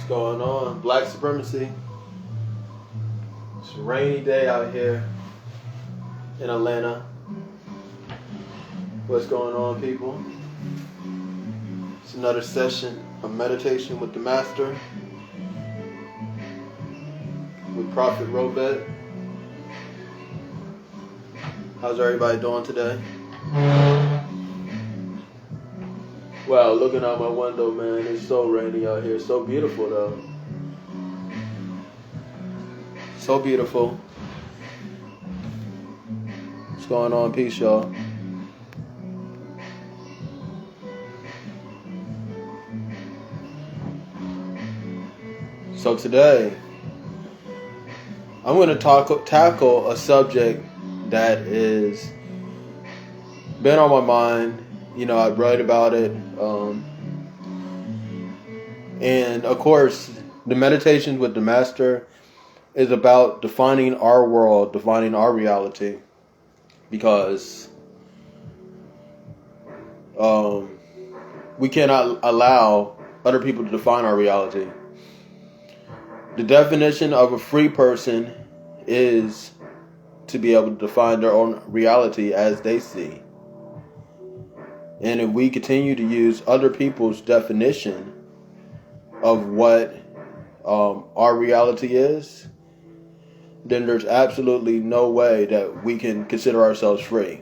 Going on? Black Supremacy. It's a rainy day out here in Atlanta. What's going on, people? It's another session of meditation with the Master, with Prophet Robet. How's everybody doing today? Wow, looking out my window, man, it's so rainy out here. So beautiful, though. So beautiful. What's going on? Peace, y'all. So today, I'm going to tackle a subject that is been on my mind. You know, I write about it. And of course, the meditation with the Master is about defining our world, defining our reality. Because we cannot allow other people to define our reality. The definition of a free person is to be able to define their own reality as they see. And if we continue to use other people's definition of what our reality is, then there's absolutely no way that we can consider ourselves free.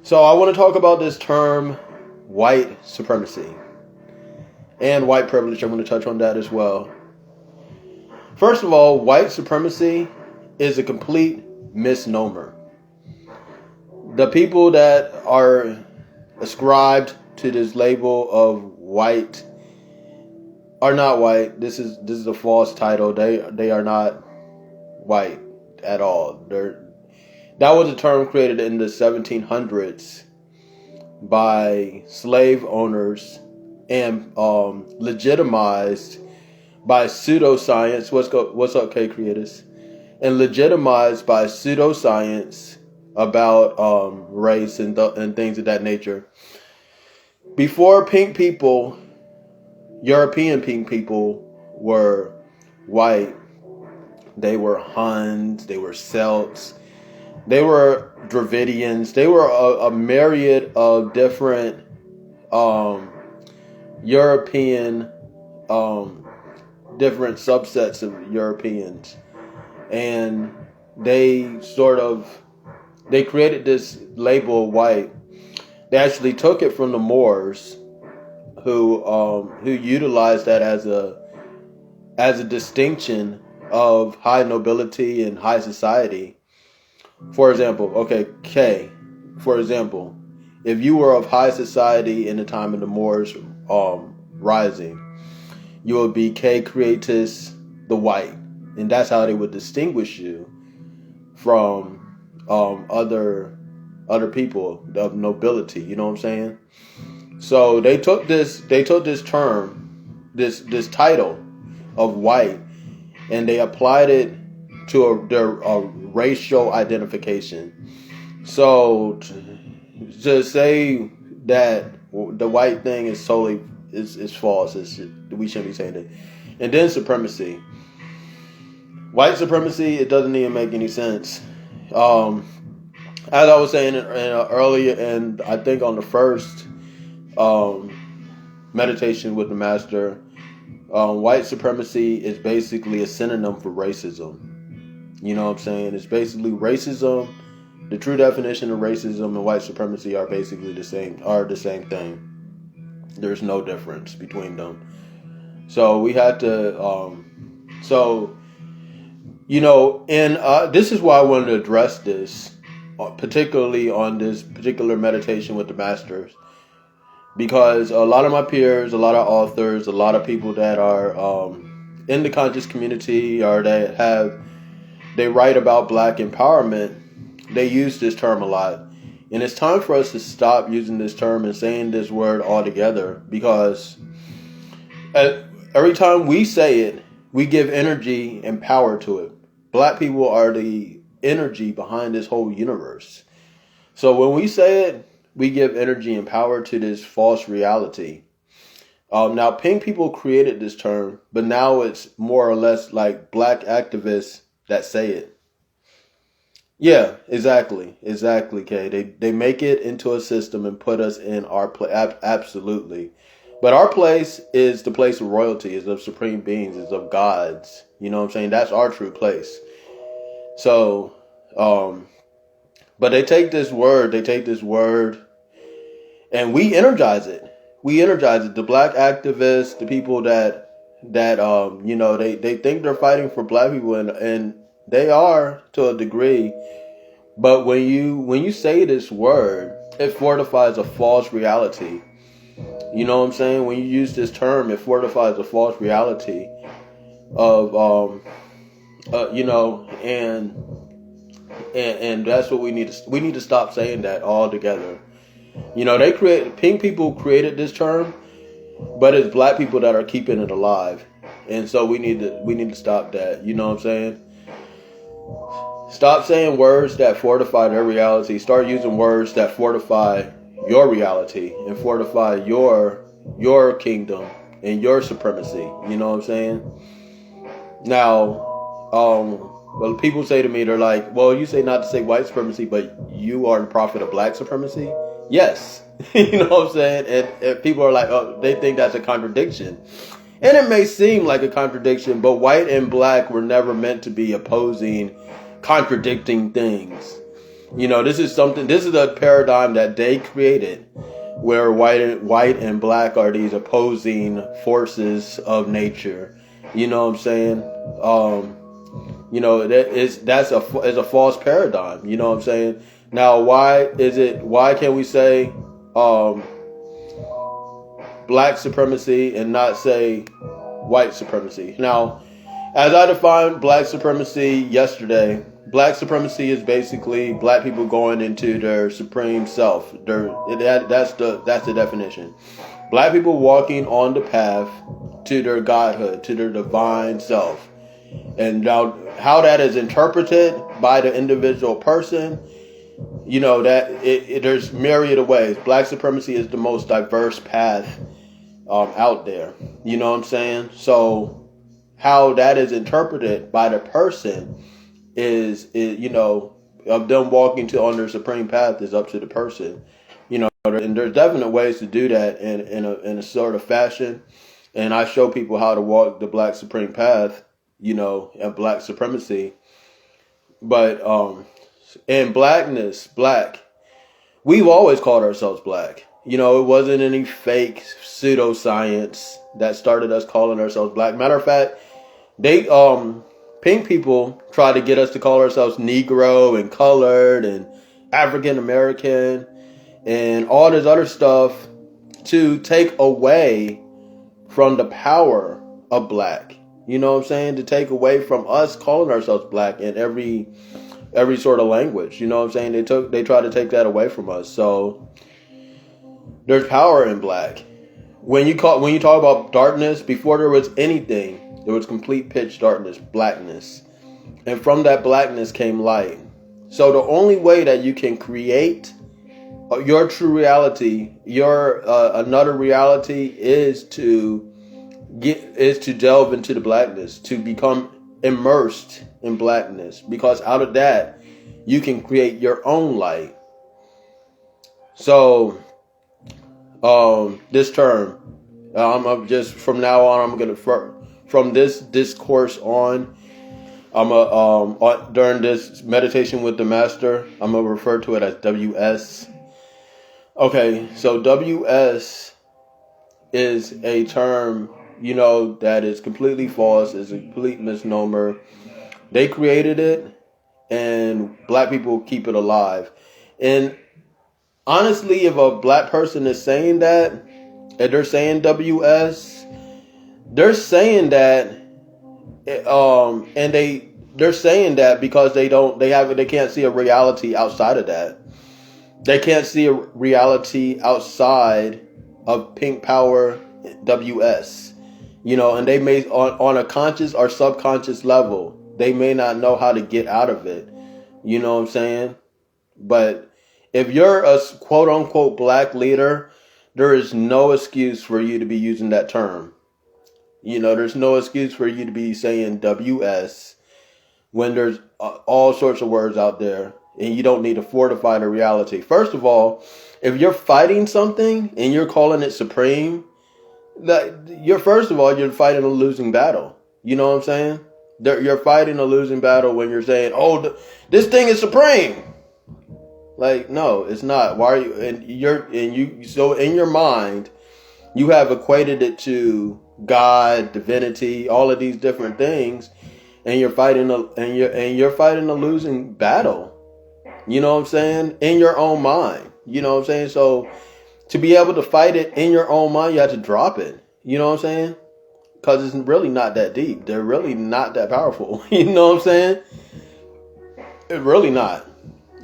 So I want to talk about this term, white supremacy, and white privilege. I'm going to touch on that as well. First of all, white supremacy is a complete misnomer. The people that are ascribed to this label of white are not white. This is a false title. They are not white at all. That was a term created in the 1700s by slave owners and legitimized by pseudoscience. What's up, K Creators? And legitimized by pseudoscience about race and things of that nature. Before pink people, European pink people were white. They were Huns, they were Celts, they were Dravidians, they were a myriad of different European, different subsets of Europeans. And they created this label of white. They actually took it from the Moors, who utilized that as a distinction of high nobility and high society. For example, for example, if you were of high society in the time of the Moors rising, you would be K Creatus the white, and that's how they would distinguish you from other people of nobility. You know what I'm saying? So they took this term, this title of white, and they applied it to their racial identification. So to say that the white thing is solely is false. We shouldn't be saying it. And then supremacy. White supremacy, it doesn't even make any sense. As I was saying earlier, and I think on the first meditation with the Master, white supremacy is basically a synonym for racism. You know what I'm saying? It's basically racism. The true definition of racism and white supremacy are basically the same thing. There's no difference between them. So we had to, and this is why I wanted to address this, particularly on this particular meditation with the Masters, because a lot of my peers, a lot of authors, a lot of people that are in the conscious community or they write about black empowerment, they use this term a lot. And it's time for us to stop using this term and saying this word altogether, because every time we say it, we give energy and power to it. Black people are the energy behind this whole universe. So when we say it, we give energy and power to this false reality Now, pink people created this term, but now it's more or less like black activists that say it. Yeah, exactly, Kay. They make it into a system and put us in our place. Absolutely, but our place is the place of royalty, is of supreme beings, is of gods. You know what I'm saying? That's our true place. So, but they take this word, and we energize it. We energize it. The black activists, the people that they think they're fighting for black people, and they are to a degree. But when you say this word, it fortifies a false reality. You know what I'm saying? When you use this term, it fortifies a false reality of and that's what we need to stop saying that altogether. Pink people created this term, but it's black people that are keeping it alive. And so we need to stop that. You know what I'm saying? Stop saying words that fortify their reality. Start using words that fortify your reality and fortify your kingdom and your supremacy. You know what I'm saying? Now, well, people say to me, they're like, well, you say not to say white supremacy, but you are the prophet of black supremacy? Yes. You know what I'm saying? And people are like, oh, they think that's a contradiction. And it may seem like a contradiction, but white and black were never meant to be opposing, contradicting things. This is a paradigm that they created, where white and black are these opposing forces of nature. You know what I'm saying? That's a false paradigm. You know what I'm saying? Now, why can't we say black supremacy and not say white supremacy? Now, as I defined black supremacy yesterday, black supremacy is basically black people going into their supreme self. That's the definition. Black people walking on the path to their godhood, to their divine self. And now how that is interpreted by the individual person, there's myriad of ways. Black supremacy is the most diverse path out there. You know what I'm saying? So how that is interpreted by the person is of them walking on their supreme path is up to the person. And there's definite ways to do that in a sort of fashion. And I show people how to walk the black supreme path, and black supremacy. But in black, we've always called ourselves black. It wasn't any fake pseudoscience that started us calling ourselves black. Matter of fact, pink people try to get us to call ourselves Negro and colored and African American and all this other stuff to take away from the power of black. You know what I'm saying? To take away from us calling ourselves black in every sort of language. You know what I'm saying? They try to take that away from us. So there's power in black. When you talk about darkness, before there was anything, there was complete pitch darkness, blackness. And from that blackness came light. So the only way that you can create your true reality, your another reality, is to delve into the blackness, to become immersed in blackness, because out of that you can create your own light. So this term, I'm just from now on, I'm gonna from this discourse on, during this meditation with the master, I'm gonna refer to it as WS. Okay, so WS is a term, that is completely false, is a complete misnomer. They created it, and black people keep it alive. And honestly, if a black person is saying that, and they're saying WS, they're saying that, and they're saying that because they can't see a reality outside of that. They can't see a reality outside of pink power WS. And they may, on a conscious or subconscious level, they may not know how to get out of it. You know what I'm saying? But if you're a quote unquote black leader there is no excuse for you to be using that term. There's no excuse for you to be saying WS when there's all sorts of words out there, and you don't need to fortify the reality. First of all, if you're fighting something and you're calling it supreme, you're fighting a losing battle. You know what I'm saying? You're fighting a losing battle when you're saying, "Oh, this thing is supreme." Like, no, it's not. Why are you? So in your mind, you have equated it to God, divinity, all of these different things, and you're fighting a losing battle. You know what I'm saying? In your own mind. You know what I'm saying? So to be able to fight it in your own mind, you have to drop it. You know what I'm saying? Because it's really not that deep. They're really not that powerful. You know what I'm saying? It's really not.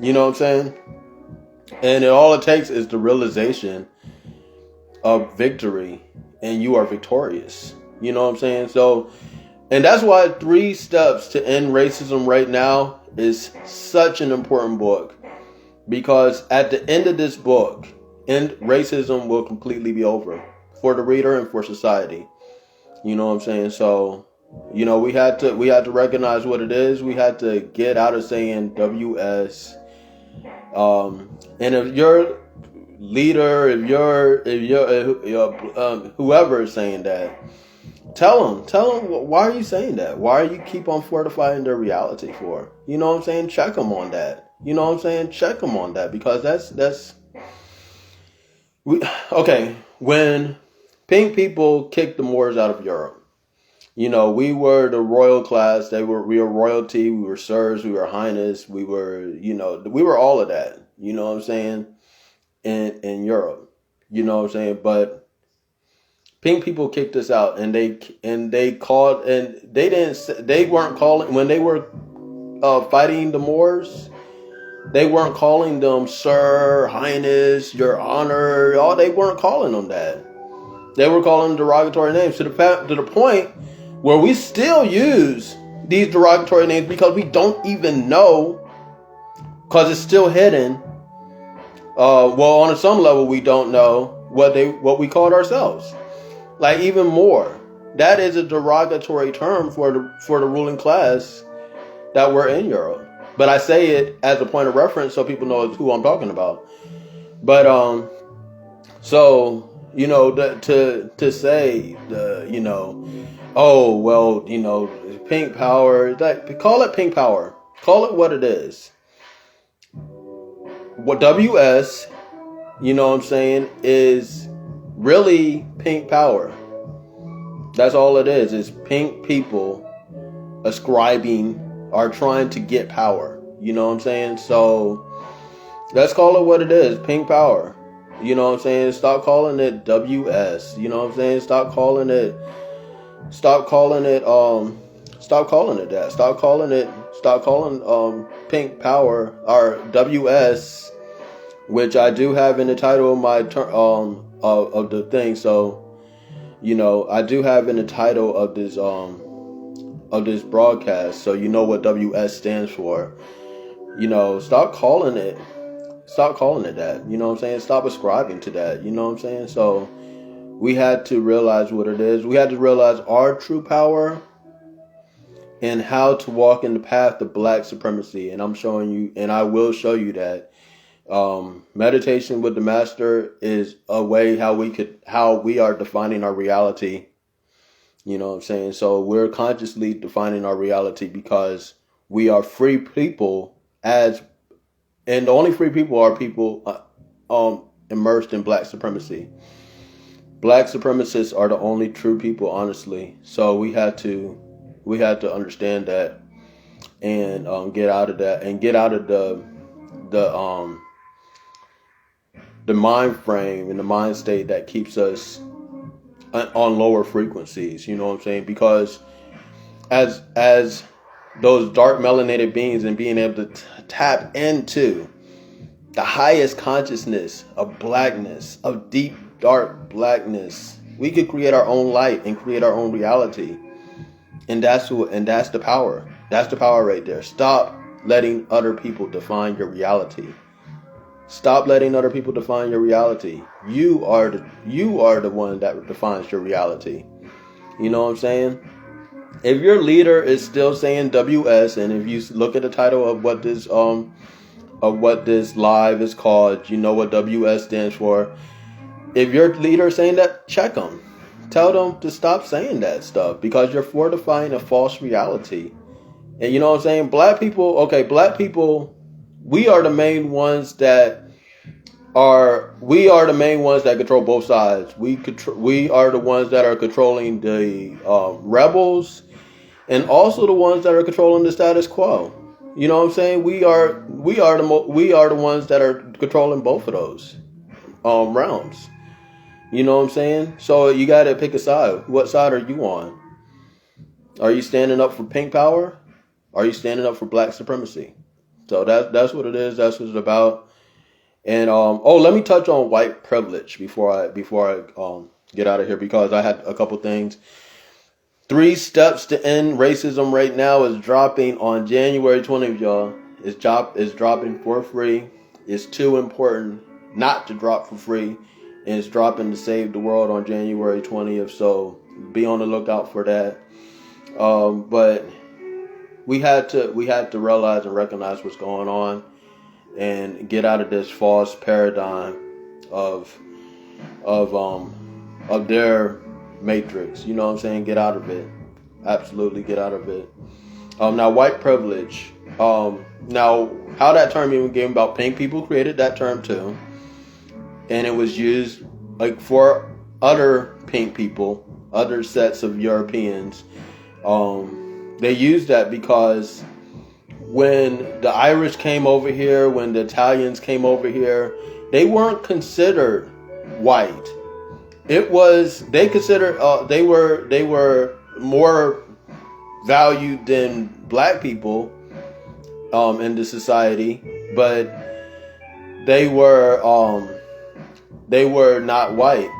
You know what I'm saying? And all it takes is the realization of victory, and you are victorious. You know what I'm saying? So, and that's why 3 Steps to End Racism right now is such an important book. Because at the end of this book, racism will completely be over for the reader and for society. You know what I'm saying? So, we had to recognize what it is. We had to get out of saying WS. And if your leader, if you're whoever is saying that, tell them why are you saying that? Why are you keep on fortifying their reality for? You know what I'm saying? Check them on that. You know what I'm saying? Check them on that, because when pink people kicked the Moors out of Europe, we were the royal class. We were royalty. We were sirs. We were highness. We were, we were all of that. You know what I'm saying? In Europe, you know what I'm saying? But pink people kicked us out, and they called, and they weren't calling when they were fighting the Moors. They weren't calling them Sir, Highness, Your Honor. They weren't calling them that. They were calling them derogatory names to the point where we still use these derogatory names because we don't even know, because it's still hidden. On some level, we don't know what we called ourselves. Like, even more, that is a derogatory term for the ruling class that were in Europe. But I say it as a point of reference so people know who I'm talking about. But so to say pink power, call it pink power, call it what it is. What WS, you know what I'm saying, is really pink power. That's all it is. It's pink people ascribing or trying to get power. You know what I'm saying? So let's call it what it is. Pink power. You know what I'm saying? Stop calling it WS. You know what I'm saying? Stop calling it that. Stop calling pink power or WS, which I do have in the title of my of the thing. So, I do have in the title of this broadcast, so you know what WS stands for. Stop calling it that. You know what I'm saying? Stop ascribing to that. You know what I'm saying? So we had to realize what it is. We had to realize our true power and how to walk in the path of black supremacy. And I'm showing you, and I will show you that meditation with the master is a way how we are defining our reality. You know what I'm saying? So we're consciously defining our reality because we are free people, and the only free people are people immersed in black supremacy. Black supremacists are the only true people, honestly. So we had to understand that and get out of that and get out of the mind frame and the mind state that keeps us on lower frequencies. You know what I'm saying? Because as those dark melanated beings and being able to tap into the highest consciousness of blackness, of deep dark blackness, we could create our own light and create our own reality. And that's the power. That's the power right there. Stop letting other people define your reality. Stop letting other people define your reality. You are the one that defines your reality. You know what I'm saying? If your leader is still saying WS, and if you look at the title of what this live is called, you know what WS stands for. If your leader is saying that, check them. Tell them to stop saying that stuff, because you're fortifying a false reality. And you know what I'm saying? Black people, we are the main ones that control both sides. We are the ones that are controlling the rebels, and also the ones that are controlling the status quo. You know what I'm saying? We are the ones that are controlling both of those realms. You know what I'm saying? So you got to pick a side. What side are you on? Are you standing up for pink power? Are you standing up for black supremacy? So that's what it is. That's what it's about. And let me touch on white privilege before I get out of here, because I had a couple things. 3 Steps to End Racism right now is dropping on January 20th, y'all. It's dropping for free. It's too important not to drop for free. And it's dropping to save the world on January 20th. So be on the lookout for that. But we had to realize and recognize what's going on and get out of this false paradigm of their matrix. You know what I'm saying? Get out of it. Absolutely get out of it. Now, white privilege. Now, how that term even came about, pink people created that term too. And it was used like for other pink people, other sets of Europeans. They used that because when the Irish came over here, when the Italians came over here, they weren't considered white. It was they were more valued than black people in the society, but they were not white.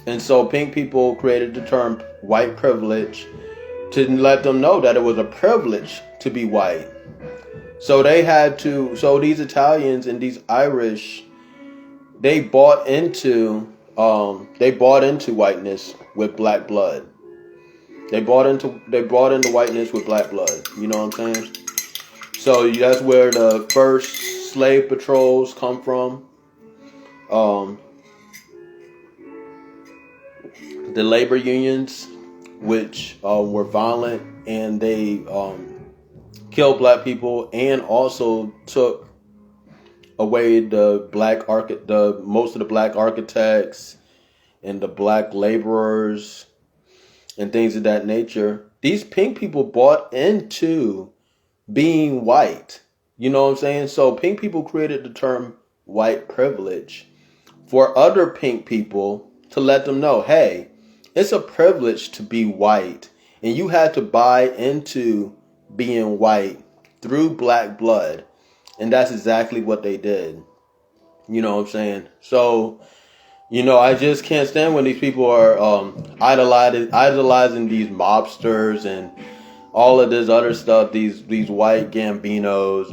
And so pink people created the term white privilege to let them know that it was a privilege to be white. So these Italians and these Irish, they bought into whiteness with black blood. They bought into whiteness with black blood. You know what I'm saying? So that's where the first slave patrols come from. The labor unions, which were violent, and they killed black people, and also took away most of the black architects and the black laborers and things of that nature. These pink people bought into being white. You know what I'm saying? So pink people created the term white privilege for other pink people to let them know, hey, it's a privilege to be white, and you had to buy into being white through black blood. And that's exactly what they did. You know what I'm saying? So, I just can't stand when these people are idolizing these mobsters and all of this other stuff, these white Gambinos,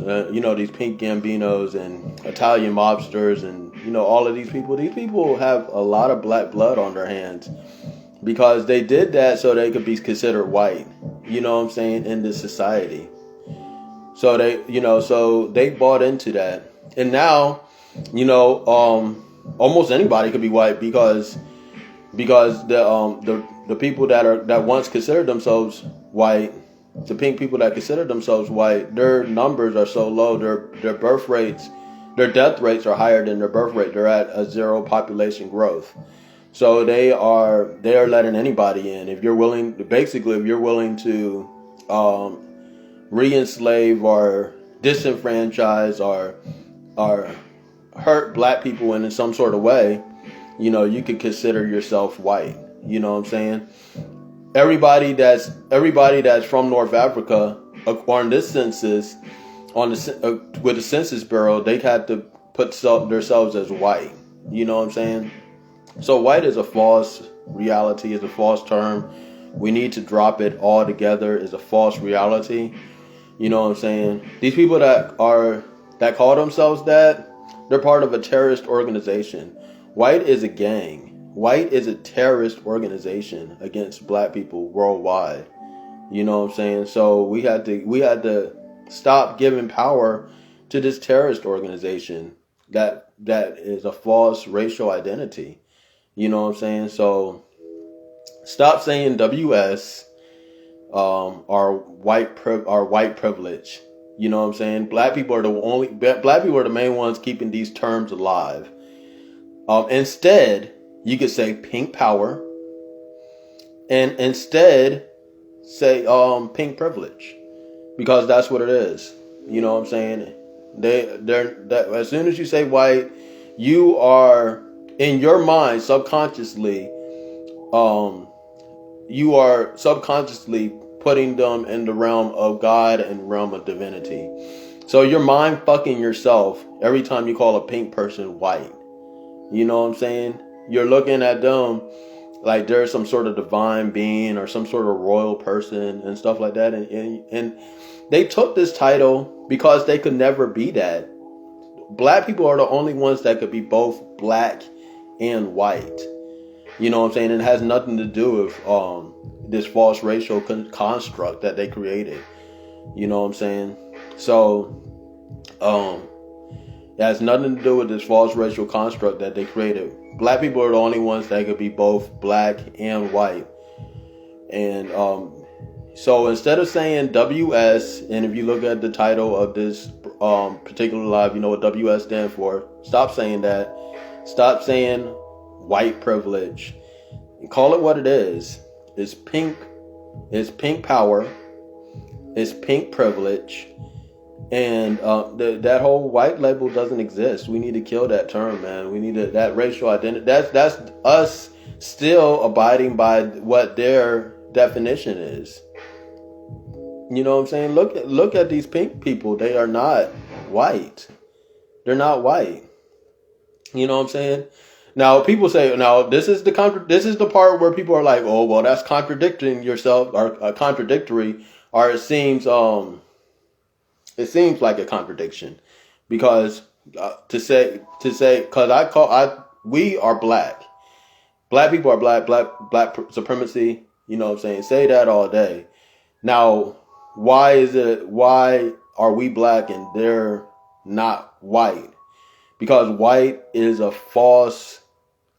these pink Gambinos and Italian mobsters, and, all of these people. These people have a lot of black blood on their hands because they did that so they could be considered white, you know what I'm saying, in this society. So they bought into that. And now, almost anybody could be white because the people that once considered themselves white, the pink people that consider themselves white, their numbers are so low, their birth rates, their death rates are higher than their birth rate. They're at a 0 population growth. So they are letting anybody in. If you're willing to re-enslave or disenfranchise or hurt black people in some sort of way, you could consider yourself white. You know what I'm saying? Everybody that's from North Africa, on this census, with the Census Bureau, they had to put themselves as white. You know what I'm saying? So white is a false reality, is a false term. We need to drop it all together. Is a false reality. You know what I'm saying? These people that call themselves that, They're part of a terrorist organization. White is a gang. White is a terrorist organization against black people worldwide. You know what I'm saying? So we had to stop giving power to this terrorist organization that is a false racial identity. You know what I'm saying? So stop saying WS are white privilege. You know what I'm saying? Black people are the main ones keeping these terms alive. Instead, you could say pink power, and instead say pink privilege, because that's what it is. You know what I'm saying? As soon as you say white, you are in your mind subconsciously, you are subconsciously putting them in the realm of God and realm of divinity. So you're mind fucking yourself every time you call a pink person white. You know what I'm saying? You're looking at them like they're some sort of divine being or some sort of royal person and stuff like that. And they took this title because they could never be that. Black people are the only ones that could be both black and white. You know what I'm saying? It has nothing to do with this false racial construct that they created. You know what I'm saying? So, it has nothing to do with this false racial construct that they created. Black people are the only ones that could be both black and white. And so instead of saying WS, and if you look at the title of this particular live, you know what WS stands for. Stop saying that. Stop saying white privilege. And call it what it is. It's pink. It's pink power. It's pink privilege. And that whole white label doesn't exist. We need to kill that term, man. We need that racial identity. That's us still abiding by what their definition is. You know what I'm saying? Look at these pink people. They are not white. They're not white. You know what I'm saying? Now people say, now this is the part where people are like, oh well, that's contradicting yourself, or contradictory, or it seems like a contradiction, because we are black. Black people are black supremacy. You know what I'm saying? Say that all day. Now, why are we black and they're not white? Because white is a false.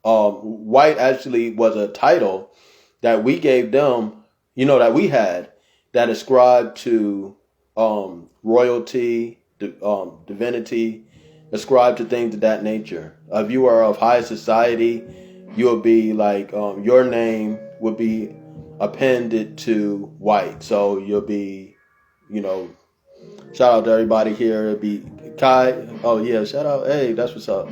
White actually was a title that we gave them. You know, that we had, that ascribed to royalty, divinity, ascribed to things of that nature. If you are of high society, you'll be like, your name would be appended to white. So you'll be, you know, shout out to everybody here. It'd be Kai. Oh yeah, shout out. Hey, that's what's up.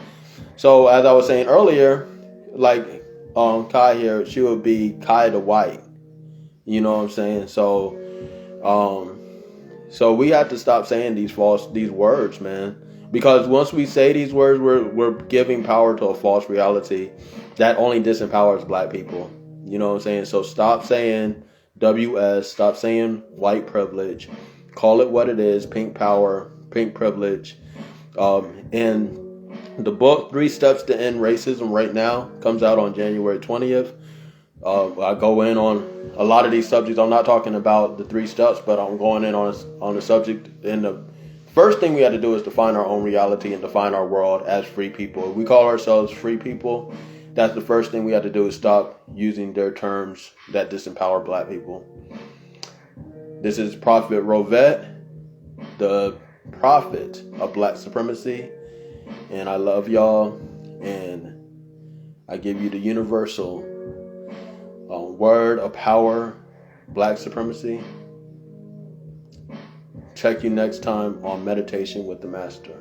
So as I was saying earlier, like Kai here, she would be Kai the White. You know what I'm saying? So so we have to stop saying these words, man. Because once we say these words, we're giving power to a false reality that only disempowers black people. You know what I'm saying? So stop saying WS, stop saying white privilege. Call it what it is, pink power, pink privilege. And the book, 3 Steps to End Racism, right now, comes out on January 20th. I go in on a lot of these subjects. I'm not talking about the 3 steps, but I'm going in on the subject. And the first thing we have to do is define our own reality and define our world as free people. If we call ourselves free people, that's the first thing we have to do, is stop using their terms that disempower black people. This is Prophet Rovet, the prophet of black supremacy. And I love y'all. And I give you the universal word of power, black supremacy. Check you next time on Meditation with the Master.